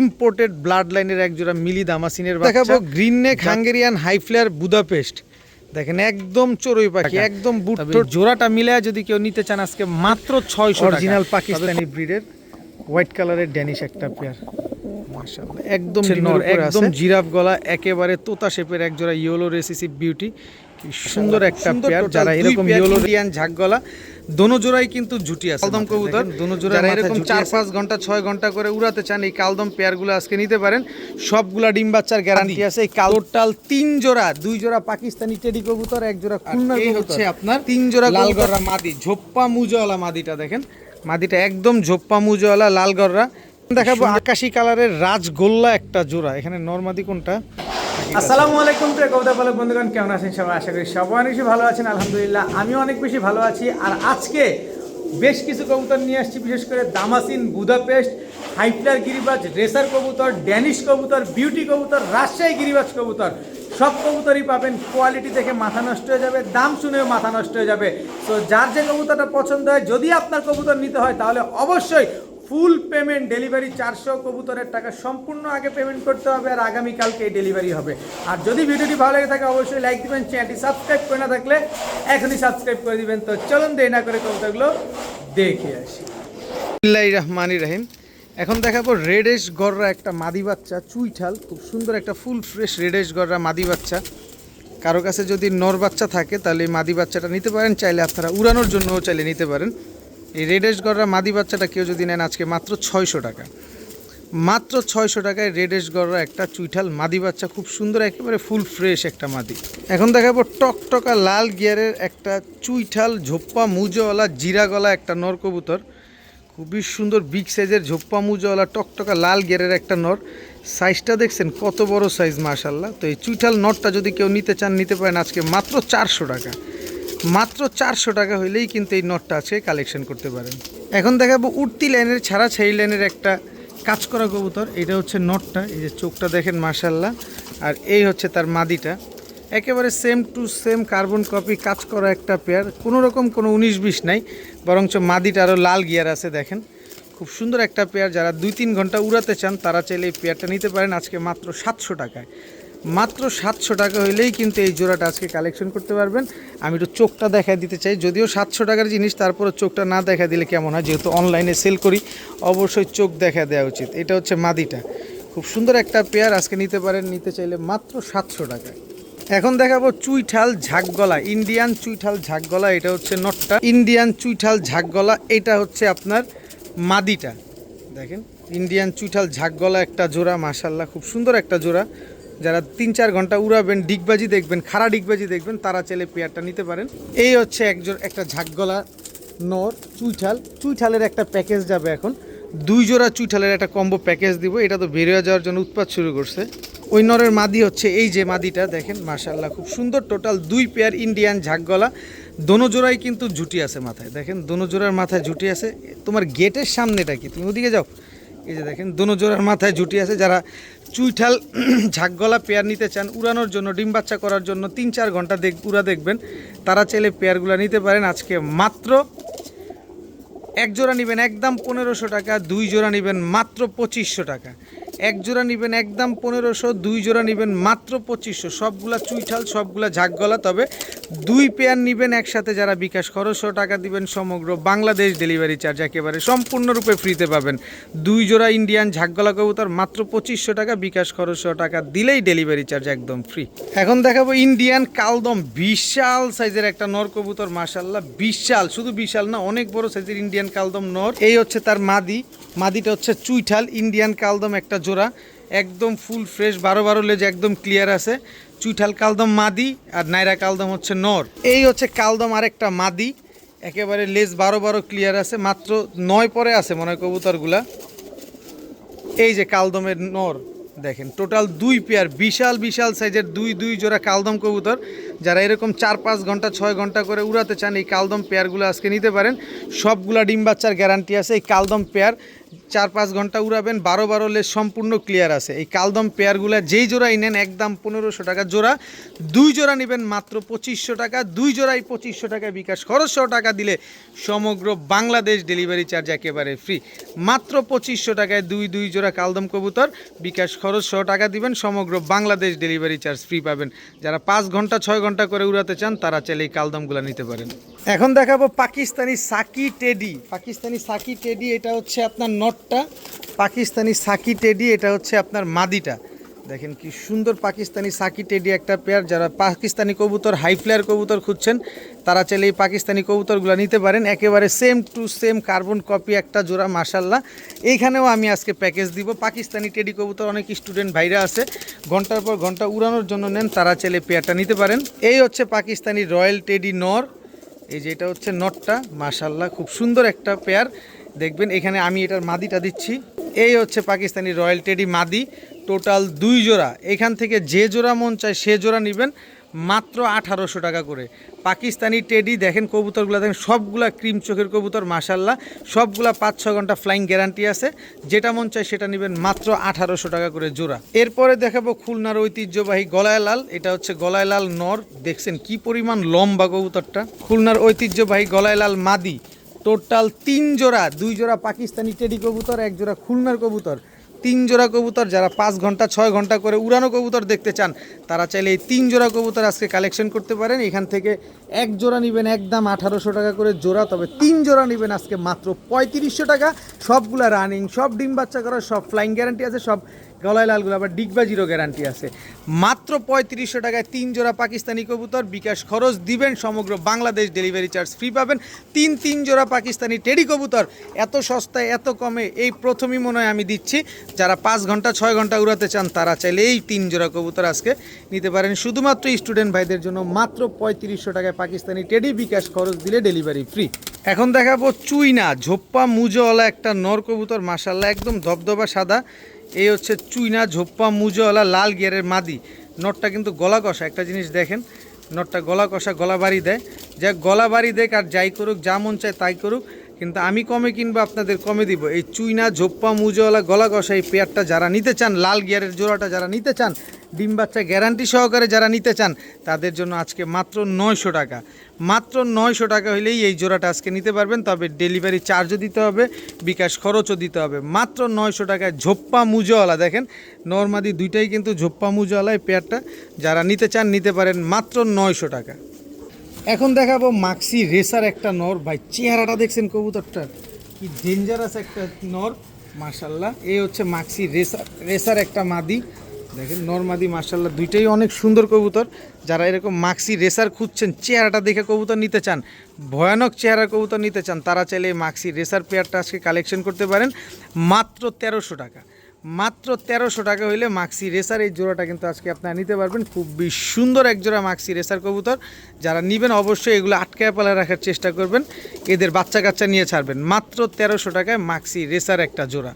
Imported blood লাইনের এক জোড়া মিলি দামাসিনের বাচ্চা দেখাবো। Green neck Hungarian high flyer Budapest, দেখেন একদম চড়ুই পাখি, একদম বুট। জোড়াটা মিলে যদি কেউ নিতে চান আজকে মাত্র 600 টাকা। অরিজিনাল পাকিস্তানি ব্রিডের হোয়াইট কালারের ড্যানিশ একটা পেয়ার, মাশাআল্লাহ একদম নর, একদম জিরাফ গলা, একেবারে তোতা শেপের এক জোড়া ইয়েলো রেসিসিভ বিউটি। সুন্দর একটা পেয়ার। যারা এরকম ইয়েলো রিয়ান ঝাঁক গলা দোনো জোড়াই কিন্তু জুটি আছে কালদম কবুতর, দোনো জোড়া এরকম 4-5 ঘন্টা 6 ঘন্টা করে উড়াতে চান এই কালদম পেয়ারগুলো আজকে নিতে পারেন। সবগুলা ডিম বাচ্চার গ্যারান্টি আছে। এই টোটাল 3 জোড়া, 2 জোড়া পাকিস্তানি টেডি কবুতর, এক জোড়া খুলনা কবুতর, হচ্ছে আপনার 3 জোড়া লাল গররা মাদি, ঝোপ্পা মুজওয়ালা মাদিটা দেখেন, মাদিটা একদম ঝোপ্পা মুজওয়ালা লাল গররা। দেখাবো আকাশি কালারের রাজগোল্লা একটা জোড়া। এখানে নরমাদি কোনটা? আসসালামু আলাইকুম প্রিয় কবুতর পালক বন্ধুগণ, কেমন আছেন সবাই? আশা করি সবাই অনেক বেশি ভালো আছেন। আলহামদুলিল্লাহ আমিও অনেক বেশি ভালো আছি। আর আজকে বেশ কিছু কবুতর নিয়ে আসছি, বিশেষ করে দামাসিন, বুদাপেস্ট, হাইফ্লার গিরিবাজ, রেসার কবুতর, ড্যানিশ কবুতর, বিউটি কবুতর, রাজশাহী গিরিবাজ কবুতর, সব কবুতরই পাবেন। কোয়ালিটি দেখে মাথা নষ্ট হয়ে যাবে, দাম শুনেও মাথা নষ্ট হয়ে যাবে। তো যার যে কবুতরটা পছন্দ হয়, যদি আপনার কবুতর নিতে হয় তাহলে অবশ্যই ফুল পেমেন্ট, ডেলিভারি 400 কবুতরের টাকা সম্পূর্ণ আগে পেমেন্ট করতে হবে, আর আগামীকালকে ডেলিভারি হবে। আর যদি ভিডিওটি ভালো লেগে থাকে অবশ্যই লাইক দিবেন, চ্যানেলটি সাবস্ক্রাইব করে না থাকলে এখনই সাবস্ক্রাইব করে দিবেন। তো চলুন দেরি না করে কবুতরগুলো দেখে আসি। বিসমিল্লাহির রহমানির রহিম। এখন দেখাবো রেডেশ গররা একটা মাদি বাচ্চা, চুইঠাল, খুব সুন্দর একটা ফুল ফ্রেশ রেডেশ গররা মাদি বাচ্চা। কারো কাছে যদি নর বাচ্চা থাকে তাহলে এই মাদি বাচ্চাটা নিতে পারেন, চাইলে আপনারা উড়ানোর জন্যও চাইলে নিতে পারেন। এই রেডেশ গররা মাদি বাচ্চাটা কেউ যদি নেন আজকে মাত্র 600 টাকা, মাত্র 600 টাকায় রেডেশ গররা একটা চুইঠাল মাদি বাচ্চা, খুব সুন্দর একেবারে ফুল ফ্রেশ একটা মাদি। এখন দেখাবো টকটকা লাল গিয়ারের একটা চুইঠাল ঝোপ্পা মুজওয়ালা জিরা গলা একটা নর কবুতর, খুবই সুন্দর বিগ সাইজের ঝোপ্পা মুজওয়ালা টকটকা লাল গিয়ারের একটা নর। সাইজটা দেখছেন কত বড় সাইজ, মাশাআল্লাহ। তো এই চুইঠাল নরটা যদি কেউ নিতে চান নিতে পারেন আজকে মাত্র 400 টাকা, মাত্র 400 টাকা হইলেই কিন্তু এই নটটা আছে কালেকশন করতে পারেন। এখন দেখাবো উঠতি লাইনের ছাড়া ছেড়ি লাইনের একটা কাজ করা কবুতর। এটা হচ্ছে নটটা, এই যে চোখটা দেখেন মাশাআল্লাহ, আর এই হচ্ছে তার মাদিটা, একেবারে same to same carbon copy কাজ করা একটা পেয়ার। কোনো রকম কোনো 19-20 নাই, বরঞ্চ মাদিটা আরও লাল গিয়ার আছে। দেখেন খুব সুন্দর একটা পেয়ার। যারা 2-3 ঘন্টা উড়াতে চান তারা চাইলে এই পেয়ারটা নিতে পারেন আজকে মাত্র 700 টাকায়, মাত্র 700 টাকা হইলেই কিন্তু এই জোড়াটা আজকে কালেকশন করতে পারবেন। আমি একটু চোখটা দেখা দিতে চাই, যদিও 700 টাকার জিনিস, তারপরে চোখটা না দেখা দিলে কেমন হয়, যেহেতু অনলাইনে সেল করি অবশ্যই চোখ দেখা দেওয়া উচিত। এটা হচ্ছে মাদিটা, খুব সুন্দর একটা পেয়ার, আজকে নিতে পারেন, নিতে চাইলে মাত্র 700 টাকায়। এখন দেখাবো চুইঠাল ঝাঁকগলা, ইন্ডিয়ান চুইঠাল ঝাঁকগলা। এটা হচ্ছে নটটা, ইন্ডিয়ান চুইঠাল ঝাঁকগলা, এটা হচ্ছে আপনার মাদিটা। দেখেন ইন্ডিয়ান চুইঠাল ঝাঁকগলা একটা জোড়া, মাশাআল্লাহ খুব সুন্দর একটা জোড়া। যারা 3-4 ঘন্টা উড়াবেন, ডিগবাজি দেখবেন, খাড়া ডিগবাজি দেখবেন, তারা চাইলে পেয়ারটা নিতে পারেন। এই হচ্ছে একটা ঝাঁকগলা নর চুইঠাল, চুইঠালের একটা প্যাকেজ যাবে এখন, 2 জোড়া চুইঠালের একটা কম্বো প্যাকেজ দিব। এটা তো বেরিয়ে যাওয়ার জন্য উৎপাত শুরু করছে। ওই নরের মাদি হচ্ছে এই যে মাদিটা, দেখেন মাশাআল্লাহ খুব সুন্দর। টোটাল 2 পেয়ার ইন্ডিয়ান ঝাঁকগলা, দোনো জোড়াই কিন্তু জুটি আছে মাথায়। দেখেন দোনো জোড়ার মাথায় জুটি আছে। তোমার গেটের সামনেটা কি, তুমি ওদিকে যাও, এই যে দেখেন দোনো জোড়ার মাথায় জুটি আছে। যারা চুইঠাল ঝাঁকগলা পেয়ার নিতে চান উড়ানোর জন্য, ডিম বাচ্চা করার জন্য, 3-4 ঘন্টা উড়া দেখবেন, তারা চাইলে পেয়ারগুলো নিতে পারেন। আজকে মাত্র এক জোড়া নেবেন একদম 1500 টাকা, 2 জোড়া নেবেন মাত্র 2500 টাকা। এক জোড়া নেবেন একদম 1500, 2 জোড়া নেবেন মাত্র 2500। সবগুলা চুইঠাল, সবগুলা ঝাঁকগলা, তবে 2 পেয়ার নেবেন একসাথে যারা বিকাশ খরচও টাকা দিবেন, সমগ্র বাংলাদেশ ডেলিভারি চার্জ একেবারে সম্পূর্ণরূপে ফ্রিতে পাবেন। 2 জোড়া ইন্ডিয়ান ঝাঁকগলা কবুতর মাত্র 2500 টাকা, বিকাশ খরচও টাকা দিলেই ডেলিভারি চার্জ একদম ফ্রি। এখন দেখাবো ইন্ডিয়ান কালদম, বিশাল সাইজের একটা নর কবুতর, মাশাআল্লাহ বিশাল, শুধু বিশাল না অনেক বড় সাইজের ইন্ডিয়ান কালদম নর। এই হচ্ছে তার মাদি, মাদিটা হচ্ছে চুইঠাল ইন্ডিয়ান কালদম একটা জোড়া, একদম ফুল ফ্রেশ, 12 লেজ একদম ক্লিয়ার আছে। চুইঠাল কালদম মাদি আর নাইরা কালদম হচ্ছে নর। এই হচ্ছে কালদম আরেকটা মাদি, একেবারে লেজ 12 ক্লিয়ার আছে, মাত্র 9 পরে আছে মনে হয় কবুতরগুলা। এই যে কালদমের নর, দেখেন টোটাল 2 পেয়ার বিশাল বিশাল সাইজের 2 জোড়া কালদম কবুতর। যারা এরকম 4-5 ঘন্টা 6 ঘন্টা করে উড়াতে চান এই কালদম পেয়ারগুলো আজকে নিতে পারেন। সবগুলা ডিম বাচ্চার গ্যারান্টি আছে। এই কালদম পেয়ার 4-5 ঘন্টা উড়াবেন, 12 লেজ সম্পূর্ণ ক্লিয়ার আছে। এই কালদম পেয়ারগুলো যেই জোড়াই নেন একদম 1500 টাকা জোড়া, 2 জোড়া নেবেন মাত্র 2500 টাকা, 2 জোড়াই 2500 টাকা বিকাশ খরচ সহ টাকা দিলে সমগ্র বাংলাদেশ ডেলিভারি চার্জ একেবারে ফ্রি। মাত্র 2500 টাকায় 2 জোড়া কালদম কবুতর, বিকাশ খরচ সহ টাকা দিবেন, সমগ্র বাংলাদেশ ডেলিভারি চার্জ ফ্রি পাবেন। যারা 5 ঘন্টা 6 ঘন্টা করে উড়াতে চান তারা চাইলে এই কালদমগুলো নিতে পারেন। এখন দেখাবো পাকিস্তানি সাকি টেডি। পাকিস্তানি সাকি টেডি এটা হচ্ছে আপনার নটটা, পাকিস্তানি সাকি টেডি এটা হচ্ছে আপনার মাদিটা। দেখেন কি সুন্দর পাকিস্তানি সাকি টেডি একটা পেয়ার। যারা পাকিস্তানি কবুতর হাই ফ্লেয়ার কবুতর খুঁজছেন তারা চাইলে এই পাকিস্তানি কবুতরগুলো নিতে পারেন। একেবারে same to same carbon copy একটা জোড়া মাশাল্লাহ। এইখানেও আমি আজকে প্যাকেজ দিব। পাকিস্তানি টেডি কবুতর অনেক স্টুডেন্ট ভাইরা আছে ঘন্টার পর ঘন্টা উড়ানোর জন্য নেন, তারা চাইলে পেয়ারটা নিতে পারেন। এই হচ্ছে পাকিস্তানি রয়্যাল টেডি নর, এই যে এটা হচ্ছে নটটা মাশাল্লাহ, খুব সুন্দর একটা পেয়ার। দেখবেন এখানে আমি এটার মাদিটা দিচ্ছি। এই হচ্ছে পাকিস্তানি রয়্যাল টেডি মাদি, টোটাল 2 জোড়া। এখান থেকে যে জোড়া মন চায় সে জোড়া নেবেন মাত্র 1800 টাকা করে। পাকিস্তানি টেডি দেখেন কবুতরগুলো দেখেন সবগুলা ক্রিম চোখের কবুতর মাশাল্লাহ, সবগুলা 5-6 ঘন্টা ফ্লাইং গ্যারান্টি আছে। যেটা মন চায় সেটা নেবেন মাত্র 1800 টাকা করে জোড়া। এরপরে দেখাবো খুলনার ঐতিহ্যবাহী গলায় লাল, এটা হচ্ছে গলায় লাল নর। দেখছেন কি পরিমাণ লম্বা কবুতরটা। খুলনার ঐতিহ্যবাহী গলায় লাল মাদি, টোটাল 3 জোড়া, 2 জোড়া পাকিস্তানি টেডি কবুতর, 1 জোড়া খুলনার কবুতর, 3 জোড়া কবুতর। যারা 5 ঘন্টা 6 ঘন্টা করে উড়ানো কবুতর দেখতে চান তারা চাইলে এই 3 জোড়া কবুতর আজকে কালেকশন করতে পারেন। এখান থেকে 1 জোড়া নেবেন একদম 1800 টাকা করে জোড়া, তবে 3 জোড়া নেবেন আজকে মাত্র 3500 টাকা। সবগুলা রানিং, সব ডিম বাচ্চা করা, সব ফ্লাইং গ্যারান্টি আছে, সব গলায় লালগুলো আবার ডিগবাজিরও গ্যারান্টি আছে। মাত্র 3500 টাকায় 3 জোড়া পাকিস্তানি কবুতর, বিকাশ খরচ দিবেন, সমগ্র বাংলাদেশ ডেলিভারি চার্জ ফ্রি পাবেন। 3 জোড়া পাকিস্তানি টেডি কবুতর এত সস্তায় এত কমে এই প্রথমই মনে হয় আমি দিচ্ছি। যারা 5 ঘন্টা 6 ঘন্টা উড়াতে চান তারা চাইলে এই 3 জোড়া কবুতর আজকে নিতে পারেন, শুধুমাত্র স্টুডেন্ট ভাইদের জন্য মাত্র 3500 টাকায় পাকিস্তানি টেডি, বিকাশ খরচ দিলে ডেলিভারি ফ্রি। এখন দেখাবো চুইনা ঝোপ্পা মুজোওয়ালা একটা নর কবুতর মাশাল্লাহ, একদম ধবধবা সাদা। এই হচ্ছে চুইনা ঝোপ্পা মুজোওয়ালা লাল গিয়ারের মাদি। নটটা কিন্তু গলা কষা, একটা জিনিস দেখেন, নটটা গলা কষা, গলা বাড়ি দেয়। যা গলা বাড়ি দেয় আর যাই করুক, যা মন চায় তাই করুক, কিন্তু আমি কমে কিনবো আপনাদের কমে দিব। এই চুইনা ঝোপ্পা মুজোওয়ালা গলা কষা এই পেয়ারটা যারা নিতে চান, লাল গিয়ারের জোড়াটা যারা নিতে চান, ডিম বাচ্চা গ্যারান্টি সহকারে যারা নিতে চান তাদের জন্য আজকে মাত্র 900 টাকা। মাত্র 900 টাকা হলেই এই জোড়াটা আজকে নিতে পারবেন, তবে ডেলিভারি চার্জও দিতে হবে, বিকাশ খরচও দিতে হবে। মাত্র 900 টাকায় ঝোপ্পা মুজোওয়ালা, দেখেন নরমাদি দুইটাই কিন্তু ঝোপ্পা মুজোওয়ালা এই পেয়ারটা যারা নিতে চান নিতে পারেন মাত্র 900 টাকা। এখন দেখাবো মাক্সি রেসার একটা নর। ভাই চেহারাটা দেখছেন কবুতরটার, কি ডেঞ্জারাস একটা নর মাশাল্লাহ। এই হচ্ছে মাক্সি রেসার একটা মাদি, দেখেন নরমাদি মাশাল্লাহ দুইটাই অনেক সুন্দর কবুতর। যারা এরকম মাক্সি রেসার খুঁজছেন, চেহারাটা দেখে কবুতর নিতে চান, ভয়ানক চেহারার কবুতর নিতে চান, তারা চাইলে এই মাক্সি রেসার পেয়ারটা আজকে কালেকশন করতে পারেন মাত্র 1300 টাকা। মাত্র 1300 টাকা হইলে মাক্সি রেসার এই জোড়াটা কিন্তু আজকে আপনারা নিতে পারবেন। খুবই সুন্দর এক জোড়া মাক্সি রেসার কবুতর। যারা নেবেন অবশ্যই এগুলো আটকায় পালায় রাখার চেষ্টা করবেন, এদের বাচ্চা কাচ্চা নিয়ে ছাড়বেন। মাত্র 1300 টাকায় মাক্সি রেসার একটা জোড়া।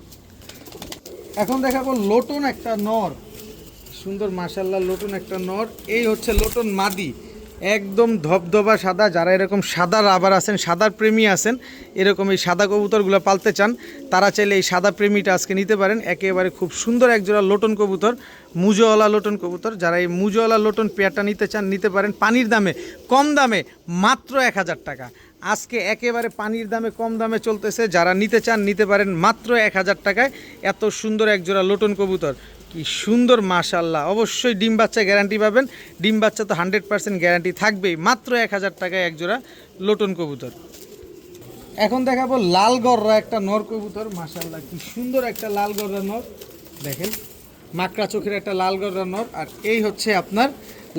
এখন দেখাবো লোটন একটা নর, সুন্দর মাশাল্লাহ লোটন একটা নর। এই হচ্ছে লোটন মাদি, একদম ধবধবা সাদা। যারা এরকম সাদা রাবার আছেন, সাদার প্রেমী আছেন, এরকম এই সাদা কবুতরগুলো পালতে চান, তারা চাইলে এই সাদা প্রেমীটা আজকে নিতে পারেন। একেবারে খুব সুন্দর একজোড়া লোটন কবুতর, মুজোওয়ালা লোটন কবুতর। যারা এই মুজোওয়ালা লোটন পেয়ারটা নিতে চান নিতে পারেন পানির দামে, কম দামে, মাত্র 1000 টাকা। আজকে একেবারে পানির দামে কম দামে চলতেছে, যারা নিতে চান নিতে পারেন মাত্র 1000 টাকায়। এত সুন্দর একজোড়া লোটন কবুতর, কি সুন্দর মাশাল্লাহ। অবশ্যই ডিম বাচ্চা গ্যারান্টি পাবেন, ডিম বাচ্চা তো 100% গ্যারান্টি থাকবেই। মাত্র 1000 টাকায় একজোড়া লোটন কবুতর। এখন দেখাবো লাল গররা একটা নর কবুতর মাশাল্লাহ, কি সুন্দর একটা লাল গররা নর। দেখেন মাকড়া চোখের একটা লাল গররা নর। আর এই হচ্ছে আপনার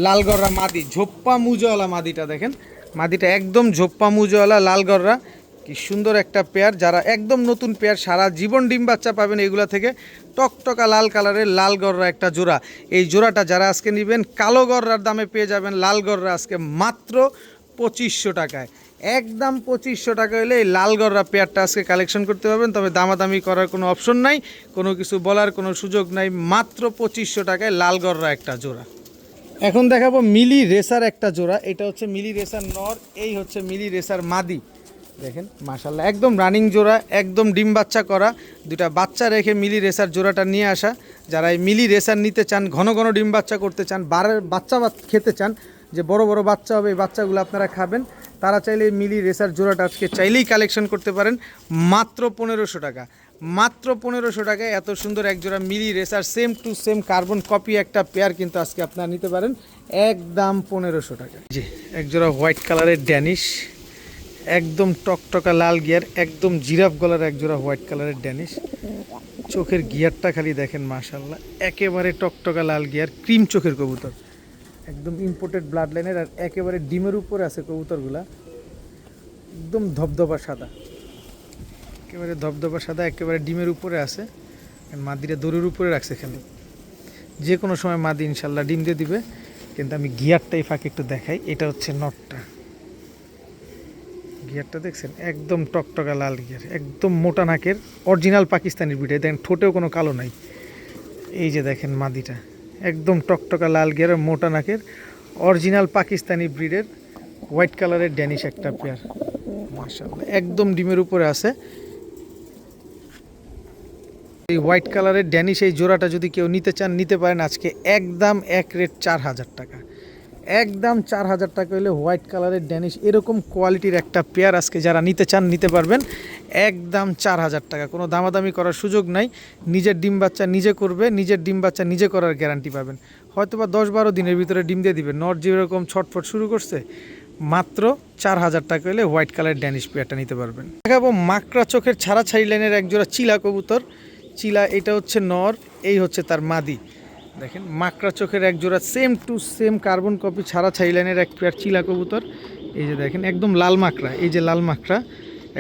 লাল গররা মাদি, ঝোপ্পা মুজোওয়ালা মাদিটা। দেখেন মাদিটা একদম ঝোপ্পা মুজোওয়ালা লাল গররা, কি সুন্দর একটা পেয়ার। যারা একদম নতুন পেয়ার, সারা জীবন ডিম বাচ্চা পাবেন এগুলা থেকে। টকটকা লাল কালারের লাল গররা একটা জোড়া। এই জোড়াটা যারা আজকে নেবেন কালো গররার দামে পেয়ে যাবেন লাল গররা আজকে মাত্র 2500 টাকায়। একদম 2500 টাকা হলে এই লাল গররা পেয়ারটা আজকে কালেকশন করতে পারবেন, তবে দামাদামি করার কোনো অপশন নাই, কোনো কিছু বলার কোনো সুযোগ নাই। মাত্র 2500 টাকায় লাল গররা একটা জোড়া। এখন দেখাবো মিলি রেসার একটা জোড়া। এটা হচ্ছে মিলি রেসার নর, এই হচ্ছে মিলি রেসার মাদি। দেখেন মাশাল্লাহ একদম রানিং জোড়া, একদম ডিম বাচ্চা করা, দুটা বাচ্চা রেখে মিলি রেসার জোড়াটা নিয়ে আসা। যারা এই মিলি রেসার নিতে চান, ঘন ঘন ডিম বাচ্চা করতে চান, বাচ্চা খেতে চান, যে বড় বড় বাচ্চা হবে এই বাচ্চাগুলো আপনারা খাবেন, তারা চাইলে এই মিলি রেসার জোড়াটা আজকে চাইলেই কালেকশন করতে পারেন মাত্র 1500 টাকা। মাত্র 1500 টাকায় এত সুন্দর এক জোড়া মিলি racer same to same carbon copy একটা পেয়ার কিন্তু আজকে আপনারা নিতে পারেন একদম 1500 টাকা। জি, এক জোড়া হোয়াইট কালারের ড্যানিশ, একদম টকটকা লাল গিয়ার, একদম জিরাফ গলার এক জোড়া হোয়াইট কালারের ড্যানিশ। চোখের গিয়ারটা খালি দেখেন মাশাল্লাহ, একেবারে টকটকা লাল গিয়ার, ক্রিম চোখের কবুতর, একদম ইম্পোর্টেড ব্লাড লাইনের, আর একেবারে ডিমের উপরে আছে কবুতরগুলা, একদম ধবধবা সাদা, একেবারে ধবধবা সাদা, একেবারে ডিমের উপরে আছে। মাদিরা দড়ির উপরে রাখছে খালি, যে কোনো সময় মাদি ইনশাল্লাহ ডিম দিয়ে দিবে। কিন্তু আমি গিয়ারটাই ফাঁকে একটু দেখাই, এটা হচ্ছে নটটা। গিয়ারটা দেখছেন একদম টকটকা লাল গিয়ার, একদম মোটা নাকের, অরিজিনাল পাকিস্তানি ব্রিড। দেখেন ঠোঁটেও কোনো কালো নাই। এই যে দেখেন মাদিটা একদম টকটকা লাল গিয়ারের, মোটা নাকের, অরিজিনাল পাকিস্তানি ব্রিডের হোয়াইট কালারের ড্যানিশ একটা পেয়ার মাশাআল্লাহ, একদম ডিমের উপরে আছে। এই হোয়াইট কালারের ড্যানিশ এই জোড়াটা যদি কেউ নিতে চান নিতে পারেন আজকে একদম এক রেট 4000 টাকা। একদম 4000 টাকা হলে হোয়াইট কালারের ড্যানিশ এরকম কোয়ালিটির একটা পেয়ার আজকে যারা নিতে চান নিতে পারবেন একদম 4000 টাকা। কোনো দামাদামি করার সুযোগ নাই, নিজের ডিম বাচ্চা নিজে করবে, নিজের ডিম বাচ্চা নিজে করার গ্যারান্টি পাবেন। হয়তো বা 10-12 দিনের ভিতরে ডিম দিয়ে দিবে। নর যেরকম ছটফট শুরু করছে, মাত্র 4000 টাকা হলে হোয়াইট কালারের ড্যানিশ পেয়ারটা নিতে পারবেন। দেখাবো মাকড়া চোখের ছাড়া ছাড়ি লাইনের এক জোড়া চিলা কবুতর। চিলা এটা হচ্ছে নর, এই হচ্ছে তার মাদি। দেখেন মাকড়া চোখের এক জোড়া same to same carbon copy ছাড়া ছাই লাইনের এক পেয়ার চিলা কবুতর। এই যে দেখেন একদম লাল মাকড়া, এই যে লাল মাকড়া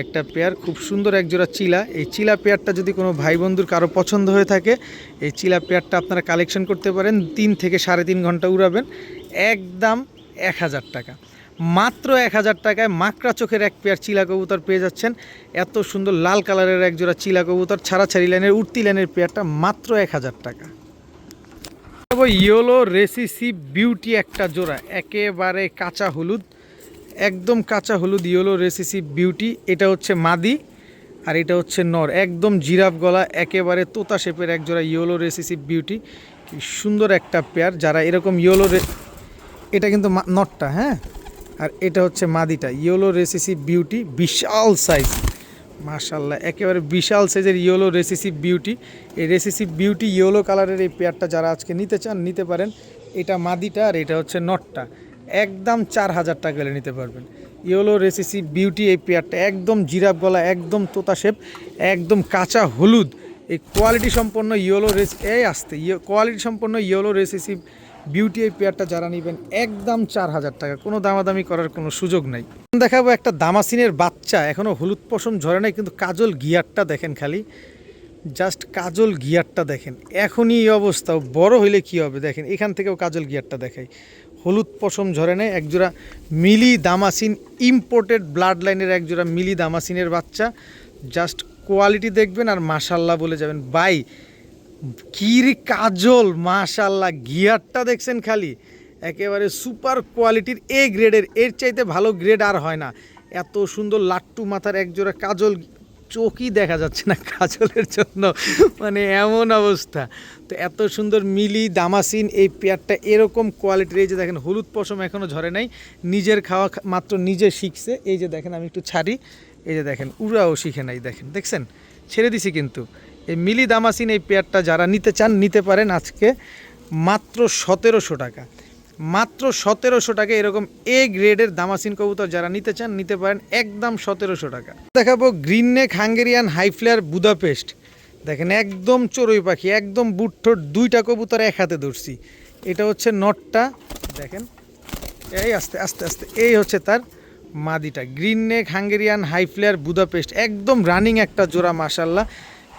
একটা পেয়ার, খুব সুন্দর এক জোড়া চিলা। এই চিলা পেয়ারটা যদি কোনো ভাই বন্ধুর কারো পছন্দ হয়ে থাকে, এই চিলা পেয়ারটা আপনারা কালেকশন করতে পারেন। 3 থেকে 3.5 ঘন্টা উড়াবেন, একদম 1000 টাকা। মাত্র 1000 টাকায় মাকড়া চোখের এক পেয়ার চিলা কবুতর পেয়ে যাচ্ছেন। এত সুন্দর লাল কালারের এক জোড়া চিলা কবুতর ছাড়া ছাড়ি লাইনের উঠতি লাইনের পেয়ারটা মাত্র 1000 টাকা। ইয়েলো রেসিসি বিউটি একটা জোড়া, একেবারে কাঁচা হলুদ, একদম কাঁচা হলুদ ইয়েলো রেসিসি বিউটি। এটা হচ্ছে মাদি আর এটা হচ্ছে নর, একদম জিরাফ গলা, একেবারে তোতা শেপের এক জোড়া ইয়েলো রেসিসি বিউটি। কি সুন্দর একটা পেয়ার। যারা এরকম এটা কিন্তু নটটা, হ্যাঁ, আর এটা হচ্ছে মাদিটা, ইয়েলো রেসিসি বিউটি, বিশাল সাইজ মাশাআল্লাহ, একেবারে বিশাল সাইজের ইয়েলো রেসিসিভ বিউটি। এই রেসিসিভ বিউটি ইয়েলো কালারের এই পেয়ারটা যারা আজকে নিতে চান নিতে পারেন। এটা মাদিটা আর এটা হচ্ছে নটটা, একদম 4000 টাকা হলে নিতে পারবেন। ইয়েলো রেসিসিভ বিউটি এই পেয়ারটা একদম জিরাফ গলা, একদম তোতা শেপ, একদম কাঁচা হলুদ। এই কোয়ালিটি সম্পন্ন কোয়ালিটি সম্পন্ন ইয়েলো রেসিসিভ বিউটি এই পেয়ারটা যারা নেবেন একদম 4000 টাকা, কোনো দামাদামি করার কোনো সুযোগ নাই। দেখাবো একটা দামাসিনের বাচ্চা, এখনও হলুদ পশম ঝরে নাই, কিন্তু কাজল গিয়ারটা দেখেন খালি, জাস্ট কাজল গিয়ারটা দেখেন। এখনই এই অবস্থা, বড় হইলে কি হবে দেখেন, এখান থেকেও কাজল গিয়ারটা দেখাই, হলুদ পশম ঝরে নাই। একজোড়া মিলি দামাসিন ইম্পোর্টেড ব্লাড লাইনের একজোড়া মিলি দামাসিনের বাচ্চা, জাস্ট কোয়ালিটি দেখবেন আর মাশাল্লাহ বলে যাবেন। বাই কিরি কাজল মাশাল্লাহ, গিয়ারটা দেখছেন খালি, একেবারে সুপার কোয়ালিটির এ গ্রেডের, এর চাইতে ভালো গ্রেড আর হয় না। এত সুন্দর লাট্টু মাথার একজোড়া কাজল, চোখই দেখা যাচ্ছে না কাজলের জন্য, মানে এমন অবস্থা। তো এত সুন্দর মিলি দামাসিন এই পেয়ারটা এরকম কোয়ালিটির। এই যে দেখেন হলুদ পশম এখনও ঝরে নাই, নিজের খাওয়া মাত্র নিজে শিখছে। এই যে দেখেন আমি একটু ছাড়ি, এই যে দেখেন উড়াও শিখে নাই, দেখছেন ছেড়ে দিছি। কিন্তু এই মিলি দামাসিন এই পেয়ারটা যারা নিতে চান নিতে পারেন আজকে মাত্র 1700 টাকা। মাত্র 1700 টাকা এরকম এ গ্রেডের দামাসিন কবুতর যারা নিতে চান নিতে পারেন একদম 1700 টাকা। দেখাবো green neck Hungarian high flyer Budapest. দেখেন একদম চড়ুই পাখি, একদম বুটঠোট, 2টা কবুতর এক হাতে ধরছি। এটা হচ্ছে নটটা, দেখেন এই আস্তে আস্তে আস্তে, এই হচ্ছে তার মাদিটা। Green neck Hungarian high flyer Budapest, একদম রানিং একটা জোড়া মাশাল্লাহ।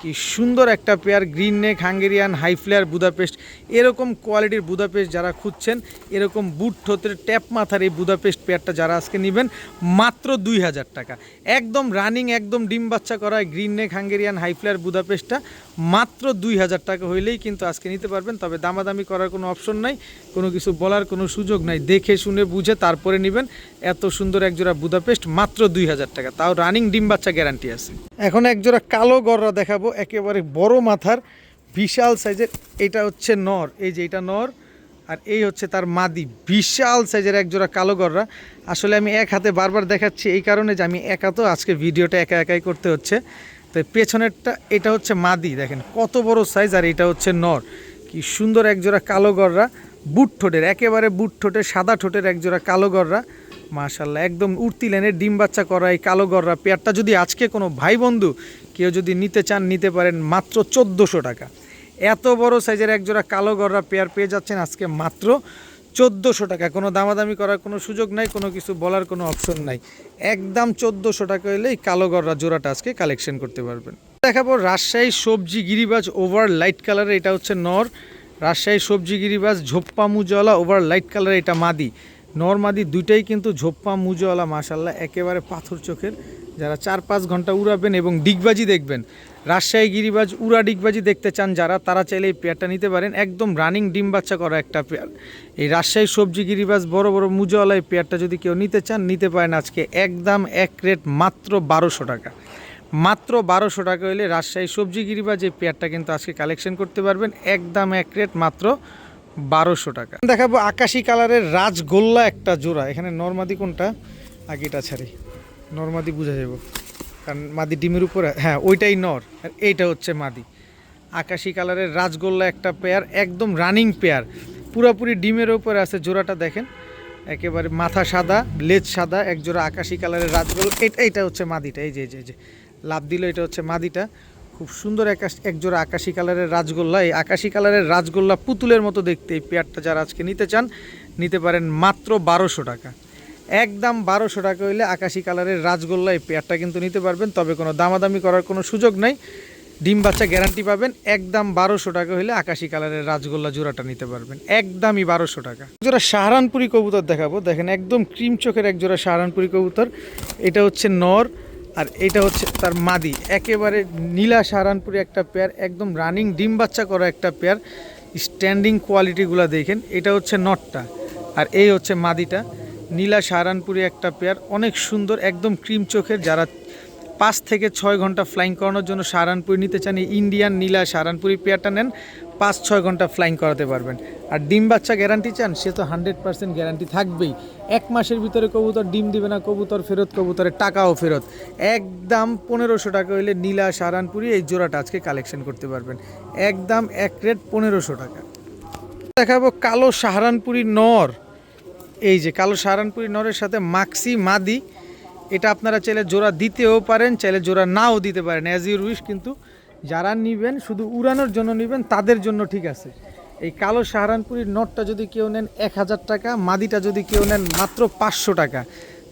কি সুন্দর একটা pair, green neck Hungarian high flyer Budapest. এরকম কোয়ালিটির বুদাপেস্ট যারা খুঁজছেন, এরকম বুট ঠোঁতের ট্যাপ মাথার এই বুদাপেস্ট পেয়ারটা যারা আজকে নেবেন মাত্র 2000 টাকা, একদম রানিং, একদম ডিম বাচ্চা করা green neck Hungarian high flyer বুদাপেস্টটা মাত্র 2000 টাকা হইলেই কিন্তু আজকে নিতে পারবেন। তবে দামাদামি করার কোনো অপশন নাই, কোনো কিছু বলার কোনো সুযোগ নাই, দেখে শুনে বুঝে তারপরে নেবেন। এত সুন্দর একজোড়া বুদাপেস্ট মাত্র 2000 টাকা, তাও রানিং ডিম বাচ্চা গ্যারান্টি আছে। এখন একজোড়া কালো গররা দেখাবো, একেবারে বড় মাথার বিশাল সাইজের। এটা হচ্ছে নর, এই যে এটা নর, আর এই হচ্ছে তার মাদি, বিশাল সাইজের একজোড়া কালো গররা। আসলে আমি এক হাতে বারবার দেখাচ্ছি এই কারণে যে আমি একা, তো আজকে ভিডিওটা একা একাই করতে হচ্ছে। তো পেছনেরটা এটা হচ্ছে মাদি, দেখেন কত বড় সাইজ, আর এটা হচ্ছে নর। কি সুন্দর একজোড়া কালো গররা, বুট ঠোঁটের, একেবারে বুট ঠোঁটের সাদা ঠোঁটের একজোড়া কালো গররা। মাশাল্লাহ, একদম উড়তি লাইনের ডিম বাচ্চা করা এই কালো গররা পেয়ারটা যদি আজকে কোনো ভাই বন্ধু কেউ যদি নিতে চান, নিতে পারেন মাত্র 1400 টাকা। এত বড় সাইজের একজোড়া কালো গররা পেয়ার পেয়ে যাচ্ছেন আজকে মাত্র 1400 টাকা। কোনো দামাদামি করার কোনো সুযোগ নাই, কোনো কিছু বলার কোনো অপশন নাই, একদম 1400 টাকা হলেই কালো গররা জোড়াটা আজকে কালেকশন করতে পারবেন। দেখাবো রাজশাহী সবজি গিরিবাজ ওভার লাইট কালারের, এটা হচ্ছে নর। রাজশাহী সবজি গিরিবাজ ঝোপ্পা মুজওয়ালা ওভার লাইট কালারের, এটা মাদি। নর মাদি দুইটাই কিন্তু ঝোপ্পা মুজওয়ালা, মাশাল্লাহ একেবারে পাথর চোখের। যারা 4-5 ঘন্টা উড়াবেন এবং ডিগবাজি দেখবেন, রাজশাহী গিরিবাজ উড়া ডিগবাজি দেখতে চান যারা, তারা চাইলে এই পেয়ারটা নিতে পারেন। একদম রানিং ডিম বাচ্চা করা একটা পেয়ার এই রাজশাহী সবজি গিরিবাজ বড় বড় মুজওয়ালা এই পেয়ারটা যদি কেউ নিতে চান, নিতে পারেন আজকে একদম এক রেট মাত্র 1200 টাকা। মাত্র 1200 টাকা হলে রাজশাহী সবজি গিরিবাজ এই পেয়ারটা কিন্তু আজকে কালেকশন করতে পারবেন, একদম এক রেট মাত্র 1200 টাকা। দেখাবো আকাশি কালারের রাজগোল্লা একটা জোড়া। এখানে নরমাদি কোনটা, আগেটা ছাড়ি, নরমাদি বোঝা যাব কারণ মাদি ডিমের উপরে, হ্যাঁ ওইটাই নর, আর এইটা হচ্ছে মাদি। আকাশি কালারের রাজগোল্লা একটা পেয়ার, একদম রানিং পেয়ার, পুরোপুরি ডিমের উপরে আছে জোড়াটা। দেখেন একেবারে মাথা সাদা, লেজ সাদা, এক জোড়া আকাশি কালারের রাজগোল্লা। এইটা হচ্ছে মাদিটা, এই যে লাভ দিল, এটা হচ্ছে মাদিটা। খুব সুন্দর এক জোড়া আকাশি কালারের রাজগোল্লা। এই আকাশি কালারের রাজগোল্লা পুতুলের মতো দেখতে এই পেয়ারটা যারা আজকে নিতে চান, নিতে পারেন মাত্র 1200 টাকা। একদম 1200 টাকা হইলে আকাশি কালারের রাজগোল্লা এই পেয়ারটা কিন্তু নিতে পারবেন। তবে কোনো দামাদামি করার কোনো সুযোগ নাই, ডিম বাচ্চা গ্যারান্টি পাবেন। একদম 1200 টাকা হলে আকাশি কালারের রাজগোল্লা জোড়াটা নিতে পারবেন, একদমই 1200 টাকা। জোড়া সাহারানপুরি কবুতর দেখাবো, দেখেন একদম ক্রিম চোখের এক জোড়া সাহারানপুরি কবুতর। এটা হচ্ছে নর, আর এটা হচ্ছে তার মাদি, একেবারে নীলা সাহারানপুরি একটা পেয়ার, একদম রানিং ডিম বাচ্চা করা একটা পেয়ার। স্ট্যান্ডিং কোয়ালিটিগুলো দেখেন, এটা হচ্ছে নটটা আর এই হচ্ছে মাদিটা। নীলা সাহারানপুরি একটা পেয়ার, অনেক সুন্দর, একদম ক্রিম চোখের। যারা 5 থেকে 6 ঘন্টা ফ্লাইং করানোর জন্য সাহারানপুরি নিতে চান, এই ইন্ডিয়ান নীলা সাহারানপুরি পেয়ারটা নেন, 5-6 ঘন্টা ফ্লাইং করাতে পারবেন। আর ডিম বাচ্চা গ্যারান্টি চান, সে তো 100% গ্যারান্টি থাকবেই। 1 মাসের ভিতরে কবুতর ডিম দিবে না, কবুতর ফেরত, কবুতরের টাকাও ফেরত। একদম 1500 টাকা হইলে নীলা সাহারানপুরি এই জোড়াটা আজকে কালেকশন করতে পারবেন, একদম এক রেট 1500 টাকা। দেখাবো কালো সাহারানপুরি নর, এই যে কালো সাহারানপুরি নরের সাথে মাক্সি মাদি। এটা আপনারা চাইলে জোড়া দিতেও পারেন, চাইলে জোড়া নাও দিতে পারেন, অ্যাজ ইউর উইশ। কিন্তু যারা নেবেন শুধু উড়ানোর জন্য নেবেন, তাদের জন্য ঠিক আছে। এই কালো সাহারানপুরির নটটা যদি কেউ নেন 1000 টাকা, মাদিটা যদি কেউ নেন মাত্র 500 টাকা।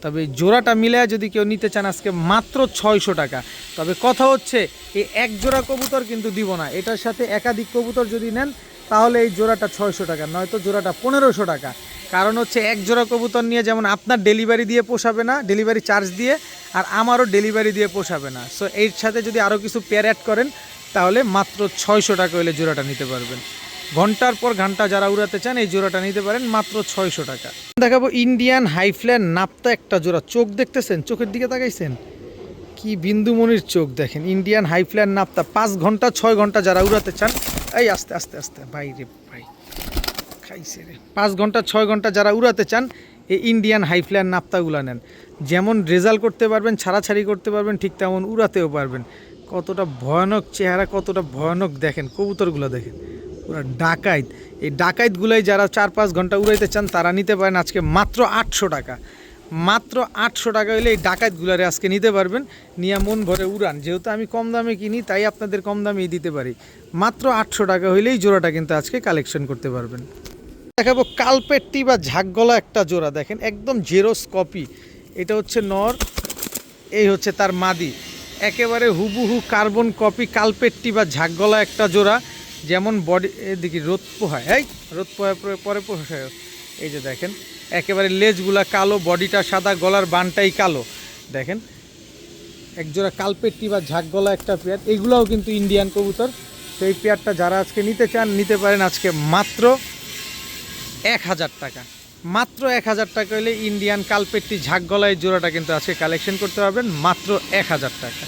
তবে এই জোড়াটা মিলে যদি কেউ নিতে চান আজকে মাত্র 600 টাকা। তবে কথা হচ্ছে এই এক জোড়া কবুতর কিন্তু দিব না, এটার সাথে একাধিক কবুতর যদি নেন তাহলে এই জোড়াটা 600 টাকা, নয়তো জোড়াটা 1500 টাকা। কারণ হচ্ছে এক জোড়া কবুতর নিয়ে যেমন আপনার ডেলিভারি দিয়ে পোষাবে না, ডেলিভারি চার্জ দিয়ে, আর আমারও ডেলিভারি দিয়ে পোষাবে না। সো এর সাথে যদি আরও কিছু পেয়ার অ্যাড করেন তাহলে মাত্র 600 টাকা হলে জোড়াটা নিতে পারবেন। ঘন্টার পর ঘন্টা যারা উড়াতে চান এই জোড়াটা নিতে পারেন মাত্র 600 টাকা। দেখাবো ইন্ডিয়ান হাইফ্ল্যান নাপ্তা একটা জোড়া। চোখ দেখতেছেন, চোখের দিকে তাকাইছেন, কি বিন্দুমণির চোখ দেখেন। ইন্ডিয়ান হাইফ্ল্যান নাপ্তা 5 ঘন্টা 6 ঘন্টা যারা উড়াতে চান, এই আস্তে আস্তে আস্তে ভাই রে ভাই খাইছে রে, 5 ঘন্টা 6 ঘন্টা যারা উড়াতে চান এই ইন্ডিয়ান হাইফ্ল্যান নাপ্তাগুলো নেন। যেমন রেজাল্ট করতে পারবেন, ছাড়াছাড়ি করতে পারবেন, ঠিক তেমন উড়াতেও পারবেন। কতটা ভয়ানক চেহারা, কতটা ভয়ানক দেখেন কবুতরগুলো, দেখেন পুরো ডাকাইত। এই ডাকাইতগুলোই যারা 4-5 ঘন্টা উড়াইতে চান তারা নিতে পারেন আজকে মাত্র 800 টাকা। মাত্র 800 টাকা হলে এই ডাকাতগুলারে আজকে নিতে পারবেন, নিয়ে মন ভরে উড়ান। যেহেতু আমি কম দামে কিনি তাই আপনাদের কম দামেই দিতে পারি। মাত্র 800 টাকা হইলেই জোড়াটা কিন্তু আজকে কালেকশন করতে পারবেন। দেখাবো কালপেট্টি বা ঝাঁকগলা একটা জোড়া, দেখেন একদম জেরোস কপি। এটা হচ্ছে নর, এই হচ্ছে তার মাদি। একেবারে হুবহু কার্বন কপি কালপেট্টি বা ঝাকগলা একটা জোড়া, যেমন বডি এদিকে রোদ পোহায়, এই রোদ পোহায় পরে পোহায়, এই যে দেখেন একেবারে লেজগুলা কালো, বডিটা সাদা, গলার বানটাই কালো। দেখেন একজোড়া কালপেট্টি বা ঝাকগলা একটা পেয়ার, এইগুলাও কিন্তু ইন্ডিয়ান কবুতর। তো এই পেয়ারটা যারা আজকে নিতে চান নিতে পারেন আজকে মাত্র 1000 টাকা। মাত্র 1000 টাকা হলে ইন্ডিয়ান কালপেট্টি ঝাকগলা এই জোড়াটা কিন্তু আজকে কালেকশন করতে পারবেন মাত্র 1000 টাকা।